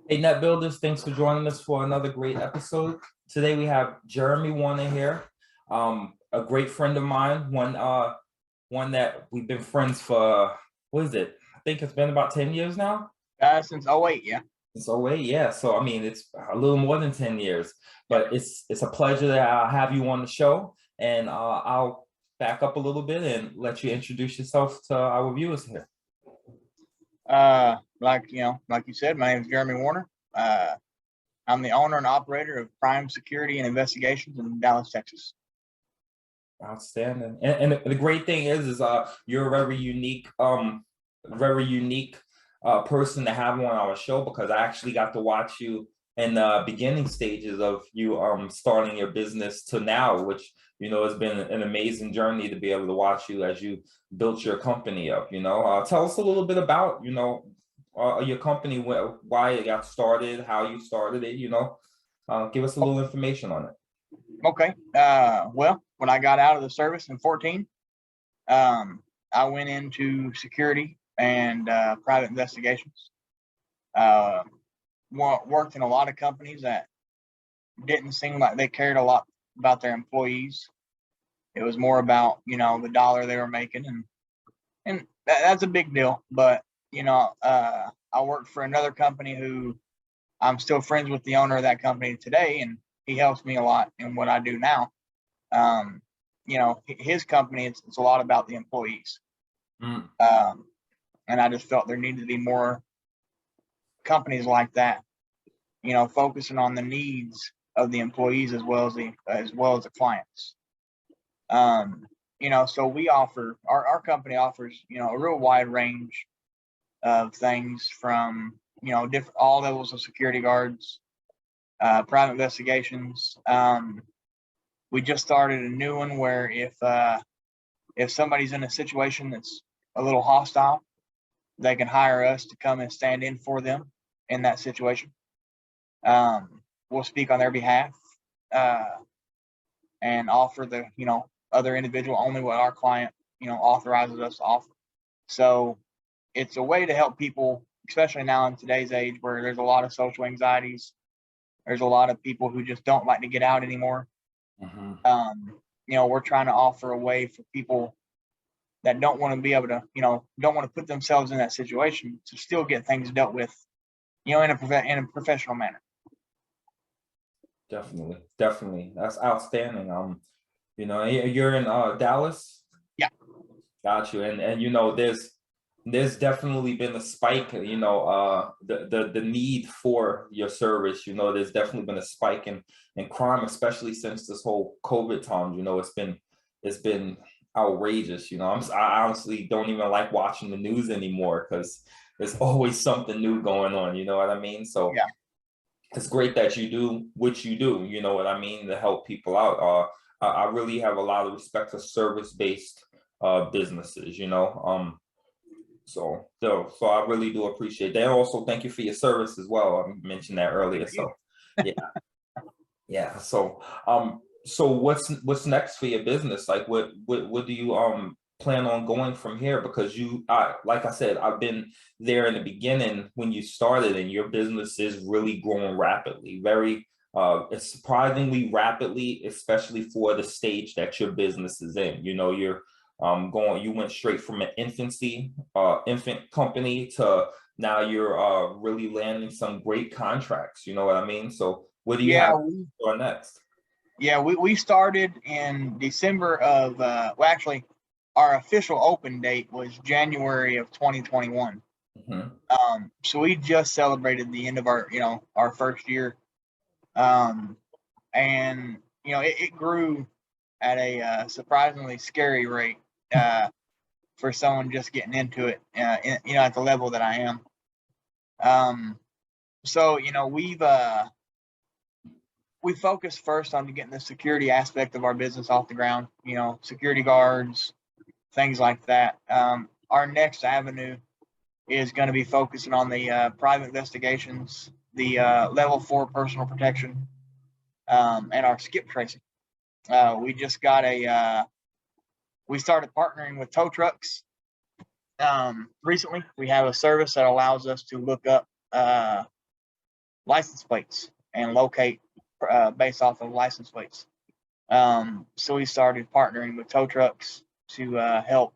Hey, Net Builders, thanks for joining us for another great episode. Today we have Jeremy Warner here, a great friend of mine, one that we've been friends for, what is it? I think it's been about 10 years now. Since '08, yeah. So wait, yeah. So I mean, it's a little more than 10 years, Yeah. but it's a pleasure to have you on the show, and I'll back up a little bit and let you introduce yourself to our viewers here. Like you said, my name is Jeremy Warner. I'm the owner and operator of Prime Security and Investigations in Dallas, Texas. Outstanding. And the great thing is you're a very unique person to have on our show, because I actually got to watch you in the beginning stages of you starting your business to now, which has been an amazing journey to be able to watch you as you built your company up. Tell us a little bit about your company, why it got started, how you started it. Give us a little information on it. Okay. Well, when I got out of the service in 14, I went into security and private investigations. Uh, Worked in a lot of companies that didn't seem like they cared a lot about their employees. It was more about, the dollar they were making, and that's a big deal. But, I worked for another company who I'm still friends with the owner of that company today, and he helps me a lot in what I do now. Um, his company, it's a lot about the employees. Mm. And I just felt there needed to be more companies like that, focusing on the needs of the employees as well as the clients. So we offer our company offers, a real wide range of things from, different all levels of security guards, private investigations. We just started a new one where if somebody's in a situation that's a little hostile, they can hire us to come and stand in for them in that situation. We'll speak on their behalf, uh, and offer the other individual only what our client authorizes us to offer. So it's a way to help people, especially now in today's age where there's a lot of social anxieties. There's a lot of people who just don't like to get out anymore. Mhm. We're trying to offer a way for people that don't want to be able to, don't want to put themselves in that situation to still get things dealt with, in a professional manner. Definitely, definitely. That's outstanding. You're in Dallas. Yeah. Got you. And there's definitely been a spike, the need for your service. There's definitely been a spike in crime, especially since this whole COVID time. It's been outrageous. I honestly don't even like watching the news anymore, because there's always something new going on. You know what I mean? So Yeah. it's great that you do what you do, you know what I mean, to help people out. I really have a lot of respect for service-based businesses, so I really do appreciate that. And also, thank you for your service as well. I mentioned that earlier. So yeah, yeah. So what's next for your business? Like, what do you plan on going from here? Because like I said, I've been there in the beginning when you started, and your business is really growing rapidly, very it's surprisingly rapidly, especially for the stage that your business is in. You went straight from an infant company to now you're really landing some great contracts. You know what I mean? So what do you Yeah. have on next? We started in December of, well, actually, our official open date was January of 2021. Mhm. So we just celebrated the end of our first year. Um, and, it grew at a surprisingly scary rate, for someone just getting into it, at the level that I am. So, we focused first on getting the security aspect of our business off the ground, security guards, things like that. Our next avenue is going to be focusing on the private investigations, the level 4 personal protection, and our skip tracing. We just got we started partnering with tow trucks. Recently, we have a service that allows us to look up license plates and locate based off of license plates. So we started partnering with tow trucks to help,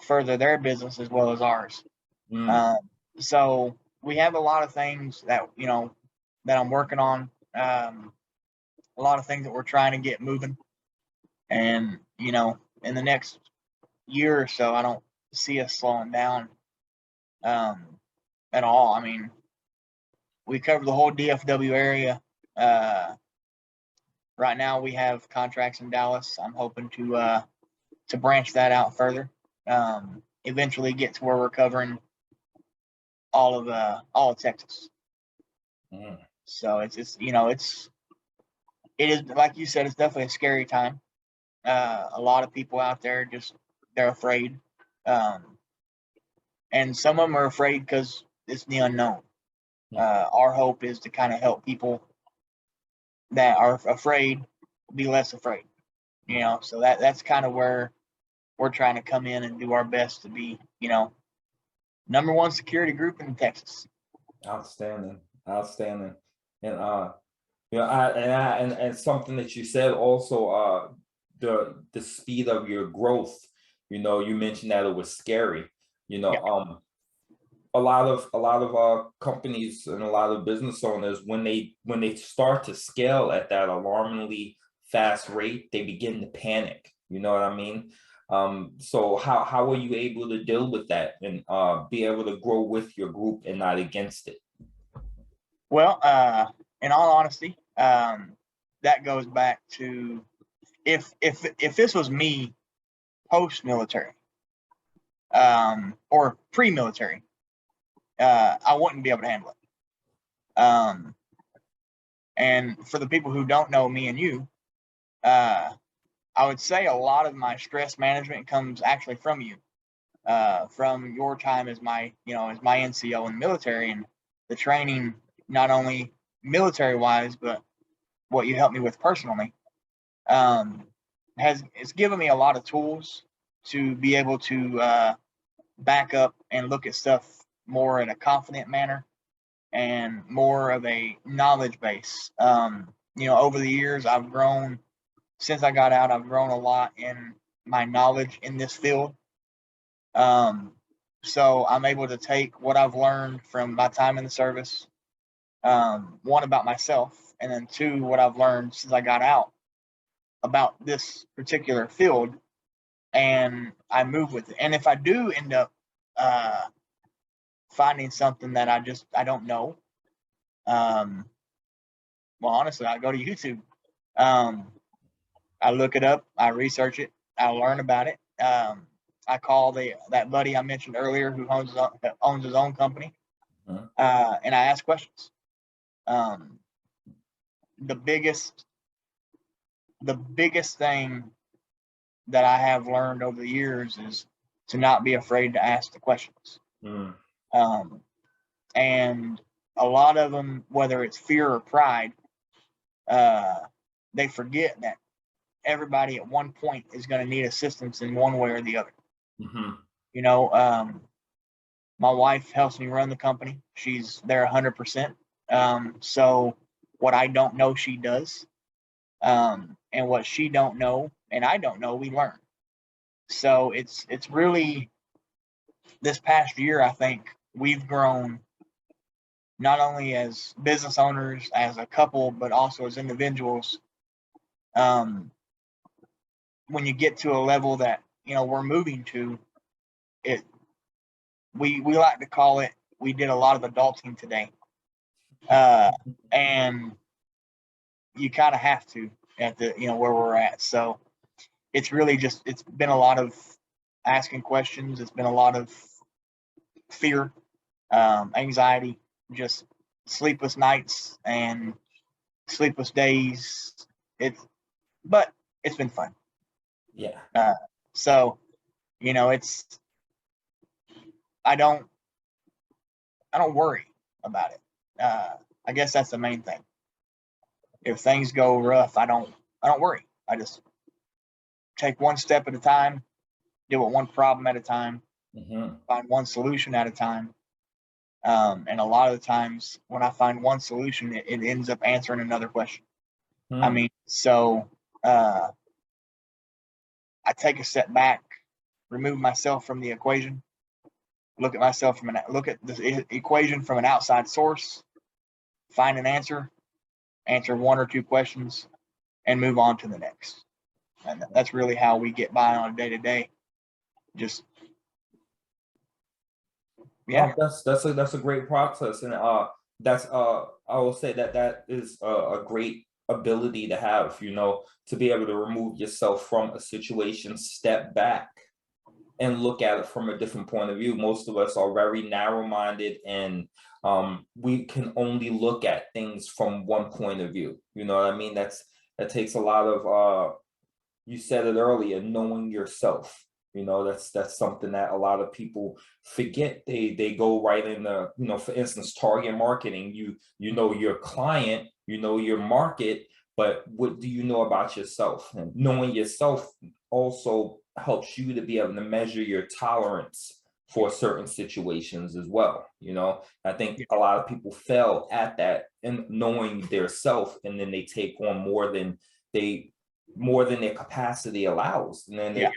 further their business as well as ours. Mm. So we have a lot of things that that I'm working on. A lot of things that we're trying to get moving, and in the next year or so, I don't see us slowing down at all. I mean, we cover the whole DFW area. Right now, we have contracts in Dallas. I'm hoping to branch that out further. Eventually, get to where we're covering all of Texas. Mm. So it is, like you said, it's definitely a scary time. A lot of people out there they're afraid, and some of them are afraid because it's the unknown. Our hope is to kind of help people that are afraid be less afraid. So that's kind of where we're trying to come in and do our best to be, number one security group in Texas. Outstanding, outstanding. And and something that you said also, the speed of your growth. You mentioned that it was scary. You know, Yeah. um, a lot of companies and a lot of business owners, when they start to scale at that alarmingly fast rate, they begin to panic. You know what I mean? So how were you able to deal with that and be able to grow with your group and not against it? Well, in all honesty, that goes back to if this was me post military, or pre military, I wouldn't be able to handle it. And for the people who don't know me and you, I would say a lot of my stress management comes actually from you, from your time as my NCO in the military, and the training, not only military wise, but what you helped me with personally. It's given me a lot of tools to be able to back up and look at stuff more in a confident manner and more of a knowledge base. Over the years, I've grown. Since I got out, I've grown a lot in my knowledge in this field. So I'm able to take what I've learned from my time in the service, one, about myself, and then two, what I've learned since I got out about this particular field, and I move with it. And if I do end up finding something that I don't know, well, honestly, I go to YouTube. I look it up, I research it, I learn about it. I call that buddy I mentioned earlier who owns his own company, Mhm. and I ask questions. The biggest thing that I have learned over the years is to not be afraid to ask the questions. Mm. And a lot of them, whether it's fear or pride, they forget that everybody at one point is going to need assistance in one way or the other. Mhm. My wife helps me run the company. She's there 100%. So what I don't know, she does. And what she don't know and I don't know, we learn. So it's really, this past year, I think we've grown not only as business owners, as a couple, but also as individuals. When you get to a level that we're moving to, it we like to call it, we did a lot of adulting today, and you kind of have to at the where we're at. So it's really it's been a lot of asking questions. It's been a lot of fear, anxiety, just sleepless nights and sleepless days. But it's been fun. Yeah. So it's I don't worry about it. I guess that's the main thing. If things go rough, I don't worry. I just take one step at a time, deal with one problem at a time, Mhm. find one solution at a time, And a lot of the times when I find one solution, it ends up answering another question. I Hmm. mean, so I take a step back, remove myself from the equation, look at myself from look at the equation from an outside source, find an answer, answer one or two questions, and move on to the next. And that's really how we get by on a day to day. Just yeah, No, that's a great process, and that's I will say that that is a great ability to have, you know, to be able to remove yourself from a situation, step back, and look at it from a different point of view. Most of us are very narrow-minded, and we can only look at things from one point of view. You know what I mean? That takes a lot of you said it earlier, knowing yourself. You know, that's something that a lot of people forget. They go right in the, you know, for instance, target marketing. You know your client, you know your market, but what do you know about yourself? And knowing yourself also helps you to be able to measure your tolerance for certain situations as well. You know, I think a lot of people fail at that and knowing their self, and then they take on they more than their capacity allows, and then yeah. it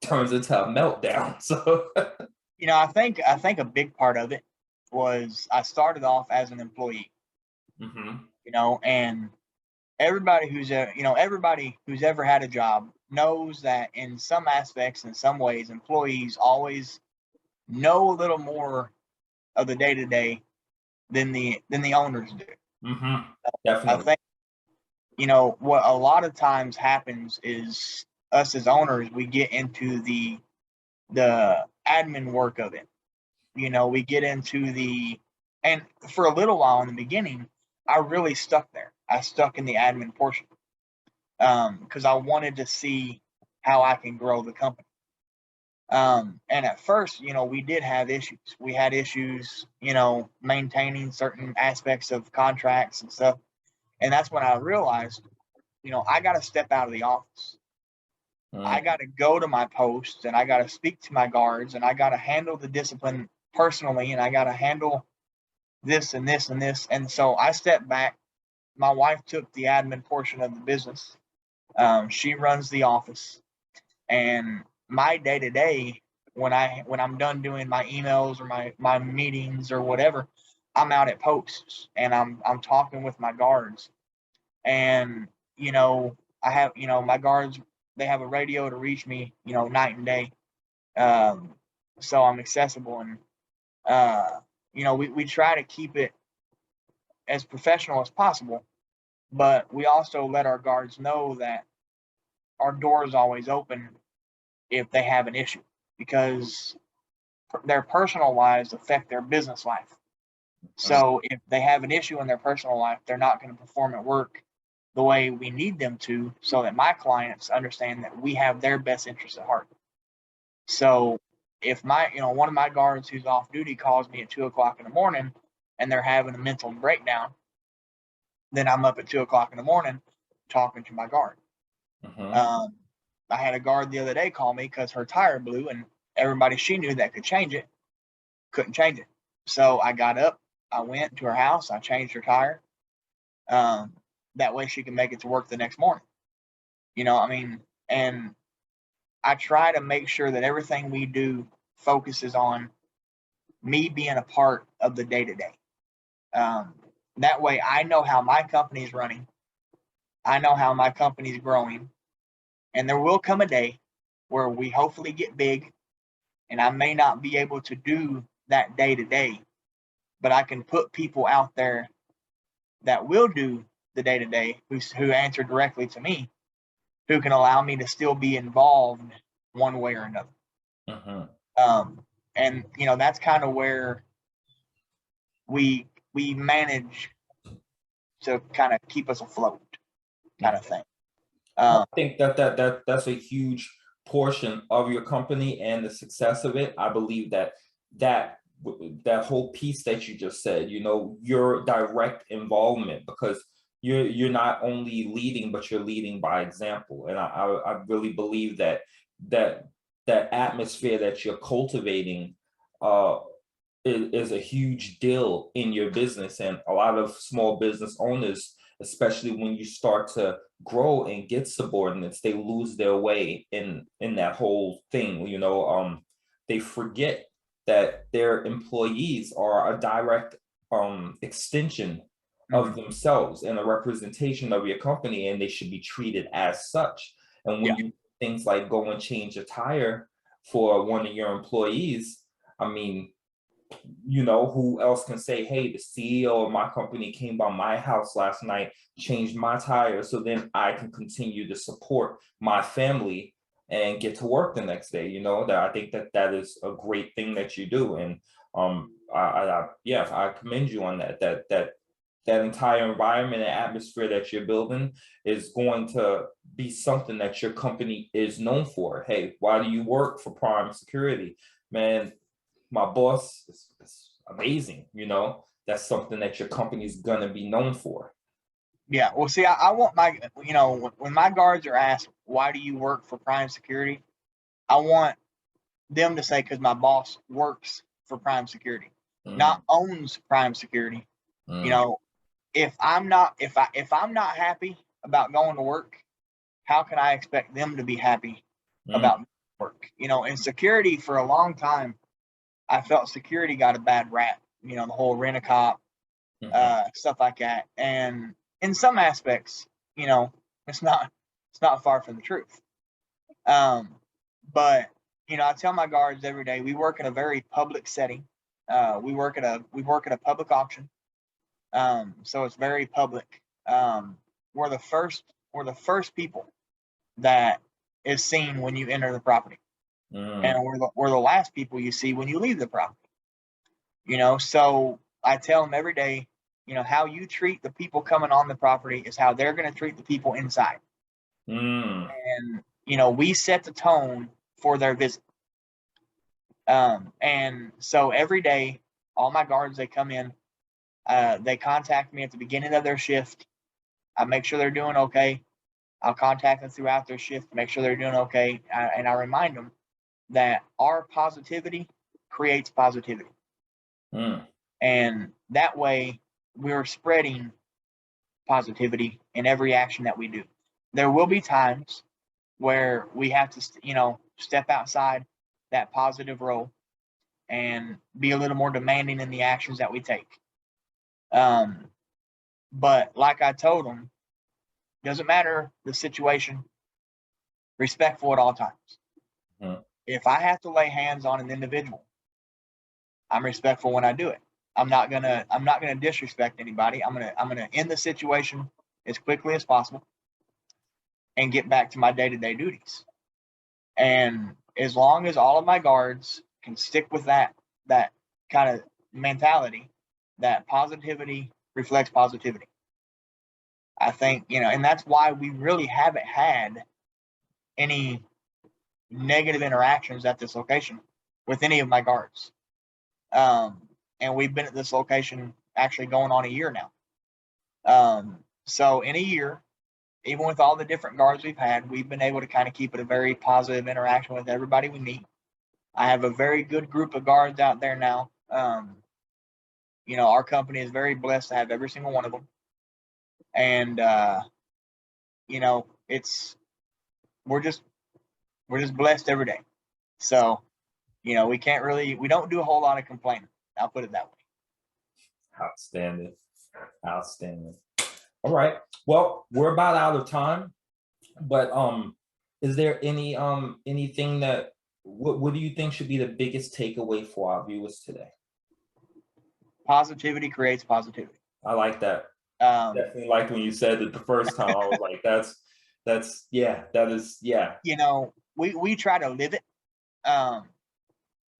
turns into a meltdown. So, I think a big part of it was I started off as an employee. mhm, And everybody everybody who's ever had a job knows that in some aspects, in some ways, employees always know a little more of the day to day than the owners do. mhm, I definitely. think what a lot of times happens is us as owners, we get into the admin work of it. We get into and for a little while in the beginning, I really stuck there. I stuck in the admin portion because I wanted to see how I can grow the company. And at first, we did have issues. We had issues, maintaining certain aspects of contracts and stuff. And that's when I realized, I got to step out of the office. I Mm, got to go to my post and I got to speak to my guards and I got to handle the discipline personally and I got to handle this and this and this. And so I stepped back. My wife took the admin portion of the business. She runs the office, and my day to day, when I'm done doing my emails or my meetings or whatever, I'm out at posts and I'm talking with my guards. And I have my guards. They have a radio to reach me, night and day. Um, so I'm accessible, and we try to keep it as professional as possible, but we also let our guards know that our door is always open if they have an issue, because their personal lives affect their business life. mm, So if they have an issue in their personal life, they're not going to perform at work the way we need them to, so that my clients understand that we have their best interest at heart. So if one of my guards who's off duty calls me at 2 o'clock in the morning and they're having a mental breakdown, then I'm up at 2 o'clock in the morning talking to my guard. mhm, Um, I had a guard the other day call me because her tire blew, and everybody she knew that could change it couldn't change it. So I got up, I went to her house, I changed her tire. Um, that way she can make it to work the next morning. And I try to make sure that everything we do focuses on me being a part of the day to day. That way I know how my company's running, I know how my company's growing, and there will come a day where we hopefully get big and I may not be able to do that day to day, but I can put people out there that will do the day to day who answer directly to me, who can allow me to still be involved one way or another. mhm. And that's kind of where we manage to kind of keep us afloat, kind of thing. I Um, think that's a huge portion of your company and the success of it. I believe that that whole piece that you just said, you know, your direct involvement, because you're not only leading, but you're leading by example. And I really believe that that atmosphere that you're cultivating uh is a huge deal in your business. And a lot of small business owners, especially when you start to grow and get subordinates, they lose their way in that whole thing. They forget that their employees are a direct extension of themselves and a representation of your company, and they should be treated as such. And when Yeah. you things like go and change a tire for one of your employees, I mean, who else can say, hey, the CEO of my company came by my house last night, changed my tire, so then I can continue to support my family and get to work the next day. That I think that is a great thing that you do. And I commend you on that entire environment and atmosphere that you're building is going to be something that your company is known for. Hey, why do you work for Prime Security? Man, my boss is amazing. That's something that your company's gonna be known for. Yeah. Well, see, I want my, when my guards are asked, why do you work for Prime Security? I want them to say, because my boss works for Prime Security, not owns Prime Security. If I'm not happy about going to work, how can I expect them to be happy about work? In security for a long time, I felt security got a bad rap, the whole rent-a-cop, stuff like that. And in some aspects, it's not far from the truth. But I tell my guards every day, we work in a very public setting. We work at a public auction. So it's very public. We're the first people that is seen when you enter the property. And we're the last people you see when you leave the property. So I tell them every day, how you treat the people coming on the property is how they're going to treat the people inside. And we set the tone for their visit. And so every day, all my guards, they come in, they contact me at the beginning of their shift. I make sure they're doing okay. I'll contact them throughout their shift to make sure they're doing okay. And I remind them that our positivity creates positivity. And that way we're spreading positivity in every action that we do. There will be times where we have to, step outside that positive role and be a little more demanding in the actions that we take. But like I told them, doesn't matter the situation, respectful at all times. If I have to lay hands on an individual, I'm respectful when I do it. I'm not gonna disrespect anybody. I'm gonna end the situation as quickly as possible and get back to my day-to-day duties. And as long as all of my guards can stick with that kind of mentality, that positivity reflects positivity, I think, and that's why we really haven't had any negative interactions at this location with any of my guards. And we've been at this location actually going on a year now. So in a year, even with all the different guards we've had, we've been able to kind of keep it a very positive interaction with everybody we meet. I have a very good group of guards out there now. Our company is very blessed to have every single one of them. And, we're just blessed every day. So, we don't do a whole lot of complaining. I'll put it that way. Outstanding. All right. Well, we're about out of time, but is there anything that what do you think should be the biggest takeaway for our viewers today? Positivity creates positivity. I like that. Definitely liked when you said it the first time. I was like, that is. We try to live it.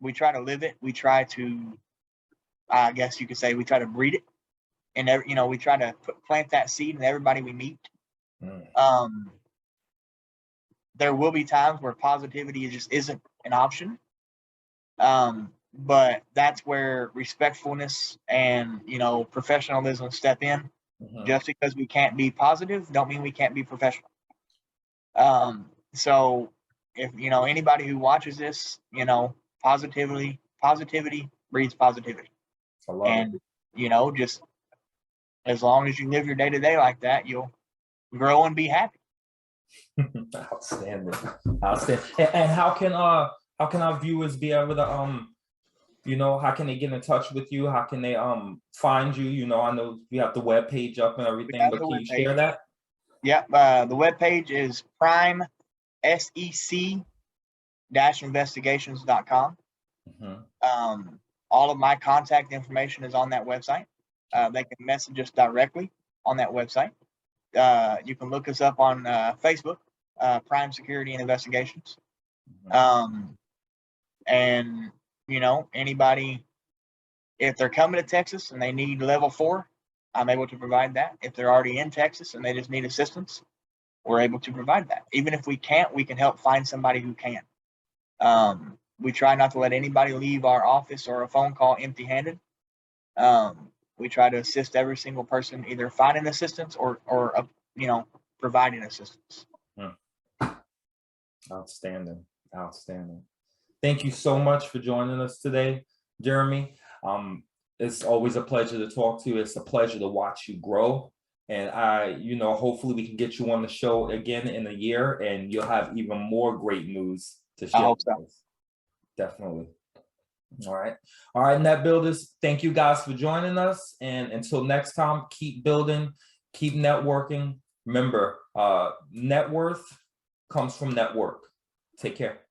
We try to live it. We try to, I guess you could say, we try to breed it, and we try to plant that seed in everybody we meet. There will be times where positivity just isn't an option, but that's where respectfulness and professionalism step in. Just because we can't be positive, don't mean we can't be professional. So if anybody who watches this, positivity breeds positivity. I love And, you know, just as long as you live your day to day like that, you'll grow and be happy. it. Outstanding. Outstanding. And how can our viewers be able to you know, how can they get in touch with you? How can they find you? You know, I know you have the web page up and everything, have but the can you webpage. share that? Yep. The webpage is primesec-investigations.com. All of my contact information is on that website. They can message us directly on that website. You can look us up on Facebook, Prime Security and Investigations. And, you know, anybody, if they're coming to Texas and they need level 4, I'm able to provide that. If they're already in Texas and they just need assistance, we're able to provide that. Even if we can't, we can help find somebody who can. We try not to let anybody leave our office or a phone call empty-handed. We try to assist every single person, either finding assistance or you know, providing assistance. Outstanding. Outstanding. Thank you so much for joining us today, Jeremy. It's always a pleasure to talk to you. It's a pleasure to watch you grow. And you know, hopefully we can get you on the show again in a year and you'll have even more great news to share. I hope so. With us. Definitely. All right. All right, Net Builders, thank you guys for joining us. And until next time, keep building, keep networking. Remember, net worth comes from network. Take care.